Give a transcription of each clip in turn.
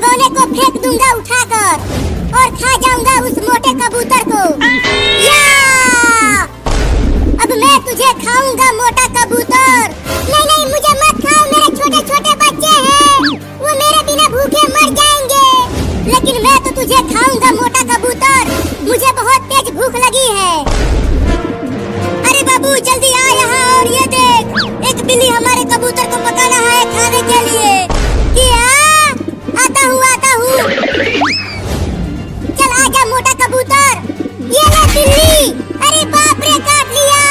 भगोने को फेंक दूंगा उठाकर और खा जाऊंगा उस मोटे कबूतर को। या! अब मैं तुझे खाऊंगा मोटा कबूतर। नहीं नहीं, मुझे मत खाओ, मेरे छोटे छोटे बच्चे हैं, वो मेरे बिना भूखे मर जाएंगे। लेकिन मैं तो तुझे खाऊंगा मोटा कबूतर, मुझे बहुत तेज भूख लगी है। अरे बाबू जल्दी आ यहाँ और ये देख, एक बिल्ली हमारे कबूतर को पकाना है खाने के लिए। आता हूँ। चल आजा मोटा कबूतर, ये ले बिल्ली। अरे बाप रे, काट लिया।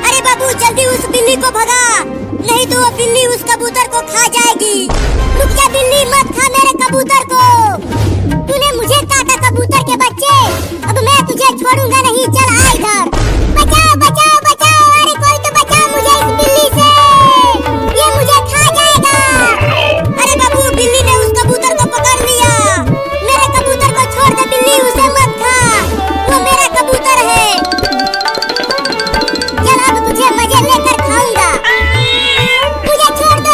अरे बाबू जल्दी उस बिल्ली को भगा, नहीं तो वो बिल्ली उस कबूतर को खा जाएगी। रुक जा बिल्ली, मत खा मेरे कबूतर को। तूने मुझे काटा कबूतर के बच्चे, अब मैं तुझे छोड़ूंगा नहीं। चल आ इधर, बचाओ बचाओ बचाओ, अरे कोई तो बचाओ मुझे इस बिल्ली से, ये मुझे खा जाएगा। अरे बाबू बिल्ली ने उस कबूतर को पकड़ लिया, मेरे कबूतर को छोड़ दे बिल्ली, उसे मत खा, वो मेरा कबूतर है। चल अब तुझे मजे लेकर खाऊंगा। मुझे छोड़ दो,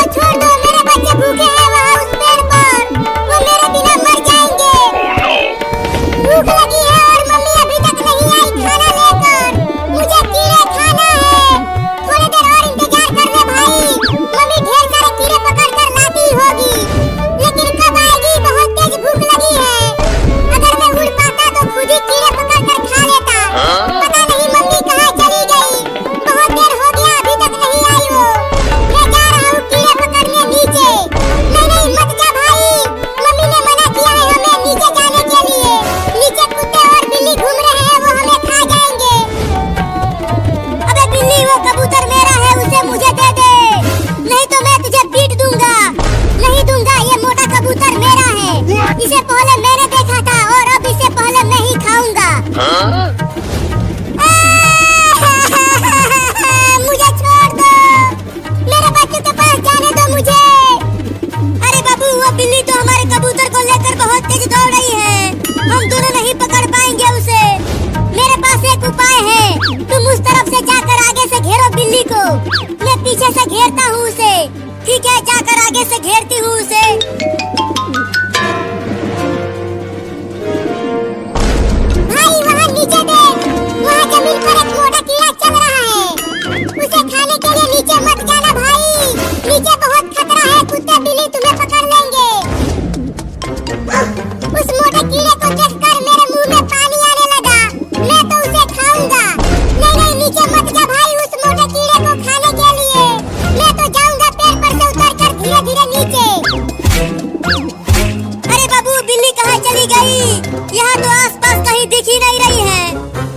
मेरे बच्चे भूखे हैं वहाँ उस पेड़ पर, वो मेरे बिना मर जाएंगे। भूख लगी है और मम्मी अभी तक नहीं आई खाना लेकर, मुझे कीड़े खाना है। थोड़ी देर और इंतजार कर ले भाई, मम्मी ढेर सारे कीड़े पकड़ कर लाती होगी, लेकिन कब आएगी, बहुत तेज भूख लगी है। अगर मैं उड़ पाता तो खुद ही कीड़े पकड़ कर खा लेता। पता नहीं मम्मी कहाँ चली गई, बहुत देर हो गया अभी तक नहीं आई वो। मैं जा रहा हूँ कीड़े पकड़ने नीचे। नहीं नहीं मत जा भाई, मम्मी ने मना किया है हमें नीचे जाने के लिए, नीचे कुत्ते और बिल्ली घूम रहे हैं, वो हमें खा जाएंगे। अबे बिल्ली, वो कबूतर मेरा है, उसे मुझे दे दे, नहीं तो मैं तुझे पीट दूंगा। नहीं दूंगा, ये मोटा कबूतर मेरा है, इसे पहले मैंने देखा था और अब इसे पहले मैं ही खाऊंगा। मुझे छोड़ दो, मेरे बच्चों के पास जाने दो मुझे। अरे बाबू वो बिल्ली तो हमारे कबूतर को लेकर बहुत तेज दौड़ रही है, हम दोनों नहीं पकड़ पाएंगे उसे। मेरे पास एक उपाय है, तुम उस तरफ से जाकर आगे से घेरो बिल्ली को, मैं पीछे से घेरता हूँ उसे। ठीक है, जाकर आगे से घेरती हूँ उसे। भाई वहाँ नीचे देख, वहाँ जमीन पर एक मोटा कीड़ा चल रहा है, उसे खाने के लिए नीचे मत जाना भाई, नीचे बहुत खतरा है, कुत्ते बिल्ली तुम्हें पकड़ लेंगे। उस मोटे कीड़े को देखकर मेरे मुंह में पानी आने लगा, मैं तो उसे खाऊंगा। नहीं नहीं नीचे मत जा भाई उस मोटे कीड़े को खाने के लिए, मैं तो जाऊंगा पेड़ पर से उतरकर धीरे धीरे नीचे। अरे बाबू बिल्ली कहाँ चली गई, यहाँ तो आसपास कहीं दिख ही नहीं रही है।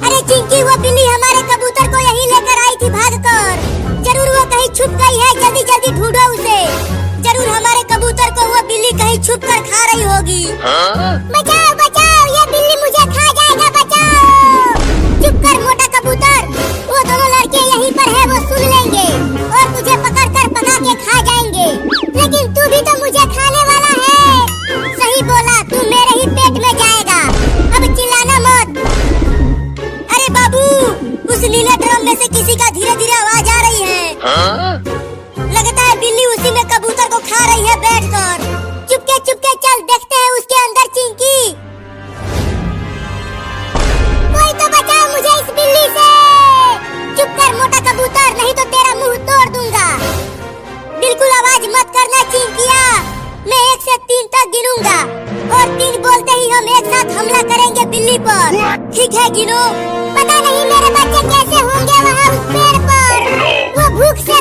अरे चिंकी, वो बिल्ली हमारे कबूतर को यहीं लेकर आई थी भागकर, जरूर वो कहीं छुप गई है, जल्दी जल्दी ढूंढो उसे, जरूर हमारे कबूतर को वो बिल्ली कहीं छुप कर खा रही होगी। बचाओ बचाओ, ये बिल्ली मुझे खा जाएगा, बचाओ। चुप कर मोटा कबूतर, वो दोनों लड़के यहीं पर है, वो सुन लेंगे और तुझे पकड़ कर पका के खा जाएंगे। लेकिन तू भी तो मुझे खाने वाला है। सही बोला, तू मेरे ही पेट में जाएगा, अब चिल्लाना मत। अरे बाबू उस नीले ड्रम में से किसी का धीरे धीरे आवाज आ रही है, लगता है बिल्ली उसी में कबूतर को खा रही है बैठकर। चुपके चल देखते हैं उसके अंदर चिंकी। कोई तो बचाओ मुझे इस बिल्ली से। चुप कर मोटा कबूतर, नहीं तो तेरा मुंह तोड़ दूंगा। बिल्कुल आवाज मत करना चिंकिया, मैं 1 से 3 तक गिनूंगा और 3 बोलते ही हम एक साथ हमला करेंगे बिल्ली पर। ठीक है, गिनो। पता नहीं मेरे बच्चे कैसे होंगे वहाँ उस पेड़ पर, वो भूख से